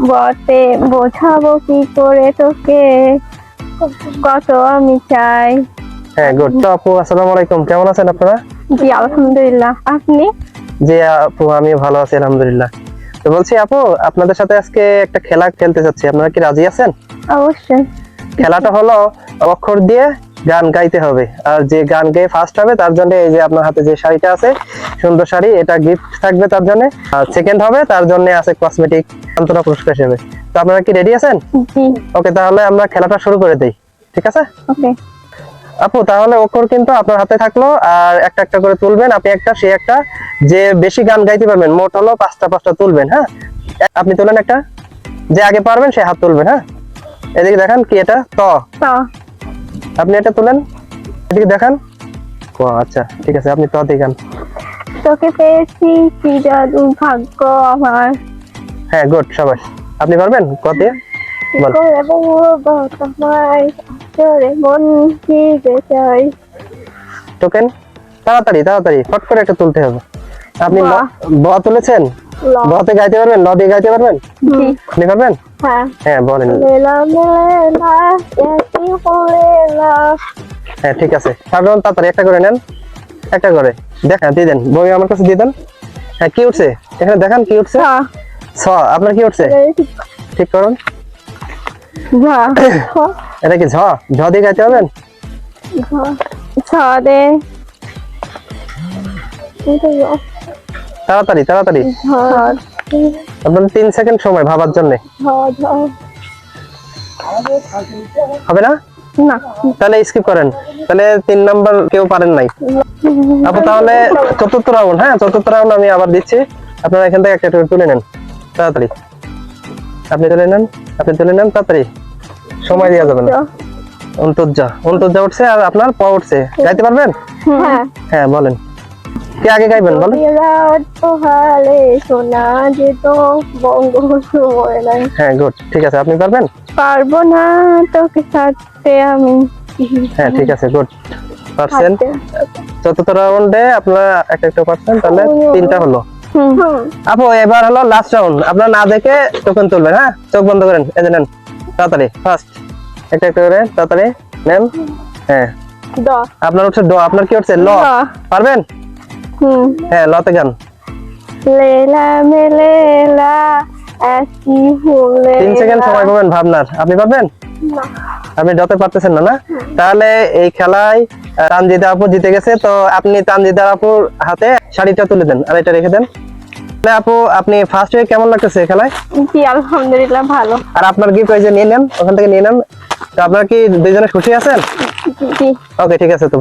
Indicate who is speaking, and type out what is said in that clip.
Speaker 1: বটে বোঝাবো কি করে তোকে, কত আমি চাই।
Speaker 2: হ্যাঁ গুড। তো আপু আসসালামু আলাইকুম, কেমন আছেন আপনারা?
Speaker 1: জি আলহামদুলিল্লাহ, আপনি?
Speaker 2: জি আপু আমি ভালো আছি আলহামদুলিল্লাহ। তো বলছি আপু, আপনাদের সাথে আজকে একটা খেলা খেলতে যাচ্ছি, আপনারা কি রাজি আছেন?
Speaker 1: অবশ্যই।
Speaker 2: খেলাটা হলো অক্ষর দিয়ে গান গাইতে হবে, আর যে গান গেয়ে ফার্স্ট হবে তার জন্য এই যে আপনার হাতে যে শাড়িটা আছে, সুন্দর শাড়ি, এটা গিফট থাকবে তার জন্য। আর সেকেন্ড হবে তার জন্য আছে কসমেটিক সান্ত্বনা পুরস্কার হিসেবে। তো আপনারা কি রেডি আছেন?
Speaker 1: জি।
Speaker 2: ওকে, তাহলে আমরা খেলাটা শুরু করে দেই, ঠিক আছে?
Speaker 1: ওকে।
Speaker 2: আপু তাহলে অক্ষর কিন্তু আপনার হাতে থাকলো, আর একটা একটা করে তুলবেন, আপনি একটা সে একটা, যে বেশি গান গাইতে পারবেন মোট হলো পাঁচটা পাঁচটা তুলবেন। হ্যাঁ, আপনি তোলেন একটা, যে আগে পারবেন সে হাত তুলবেন। হ্যাঁ, এদিকে দেখান, কি এটা? ত।
Speaker 1: ত।
Speaker 2: আপনি এটা তুলেন, এদিকে দেখান। ক। আচ্ছা ঠিক আছে, আপনি ত দিয়ে গান।
Speaker 1: তোকে পেয়েছি কি জাদু ভাগ্য আমার,
Speaker 2: হ্যাঁ গুড, সবাই। আপনি পারবেন ক দিয়ে? বল।
Speaker 1: করে বলবো তোমায় চলে মন কি যে চাই।
Speaker 2: টোকেন, তাড়াতাড়ি তাড়াতাড়ি ফট করে একটা তুলতে হবে। আপনি
Speaker 1: বাহ।
Speaker 2: ব তুলেছেন?
Speaker 1: ল।
Speaker 2: বতে গাইতে পারবেন? ল দিয়ে গাইতে পারবেন?
Speaker 1: জি।
Speaker 2: আপনি পারবেন?
Speaker 1: হ্যাঁ।
Speaker 2: হ্যাঁ বলেন।
Speaker 1: মেলা মেলা একই মেলা।
Speaker 2: হ্যাঁ ঠিক আছে, পারবেন, তাড়াতাড়ি একটা করে নেন, একটা করে দেখা দিয়ে দেন, বই আমার কাছে দিয়ে দেন। হ্যাঁ, কি উঠছে এখানে দেখান, কি উঠছে? ছ। আপনার কি উঠছে? ঠিক করুন।
Speaker 1: ঝা।
Speaker 2: এটা কি ঝ? ঝ দিয়ে গাইতে পারবেন?
Speaker 1: ঝড়ে
Speaker 2: তাড়াতাড়ি তাড়াতাড়ি,
Speaker 1: ঝড়
Speaker 2: আপনার 3 সেকেন্ড সময় ভাবার জন্য।
Speaker 1: ঝড় ঝড়।
Speaker 2: হবে না?
Speaker 1: না।
Speaker 2: তাহলে স্কিপ করেন, তাহলে 3 নাম্বার কেউ পারেন নাই আপু। তাহলে চতুর্থ রাউন্ড, হ্যাঁ চতুর্থ রাউন্ড আমি আবার দিচ্ছি, আপনারা এখান থেকে একটা তুলে নেন তাড়াতাড়ি। আপনি তুলে নেন, আপনি তুলে নেন তাড়াতাড়ি, সময় দেওয়া যাবে না। অন্তর্জা, অন্তর্জা উঠছে, আর আপনার প উঠছে, গাইতে পারবেন?
Speaker 1: হ্যাঁ।
Speaker 2: হ্যাঁ বলেন, কে আগে গাইবেন বলেন?
Speaker 1: বিরাট পোহালে শোনা যেত বঙ্গ সময় নাই।
Speaker 2: হ্যাঁ গুড, ঠিক আছে, আপনি পারবেন?
Speaker 1: পারবো না তোকে ছাড়তে আমি।
Speaker 2: হ্যাঁ ঠিক আছে, গুড, পারছেন। চতুর্থ রাউন্ডে আপনারা একটা একটা পারছেন, তাহলে 3টা হলো। আপু এবার হলো লাস্ট রাউন্ড, আপনারা না দেখে টোকেন তুলবেন। হ্যাঁ, চোখ বন্ধ করেন, এই যে নেন তাড়াতাড়ি, ফার্স্ট একটা একটা করে তাড়াতাড়ি নেন। হ্যাঁ,
Speaker 1: দ।
Speaker 2: আপনার উঠছে ড, আপনার কি উঠছে? ল। পারবেন? হ্যাঁ, লতে গান।
Speaker 1: লেলা মেলেলা একই হলে।
Speaker 2: 3 সেকেন্ড সময় পাবেন ভাবনার, আপনি পারবেন? আপনি ডতে পারতেছেন না? না, তাহলে এই খেলায় তানজিদা আপু জিতে গেছে। তো আপনি তানজিদা আপুর হাতে শাড়িটা তুলে দেন, আর এটা রেখে দেন। তাহলে আপু আপনি ফার্স্ট হয়ে কেমন লাগতেছে খেলায়?
Speaker 1: জি আলহামদুলিল্লাহ ভালো।
Speaker 2: আর আপনার গিফট এই যে নিয়ে নেন, ওখান থেকে নিয়ে নেন। তো আপনারা কি দুইজনে খুশি আছেন?
Speaker 1: জি।
Speaker 2: ওকে ঠিক আছে। তো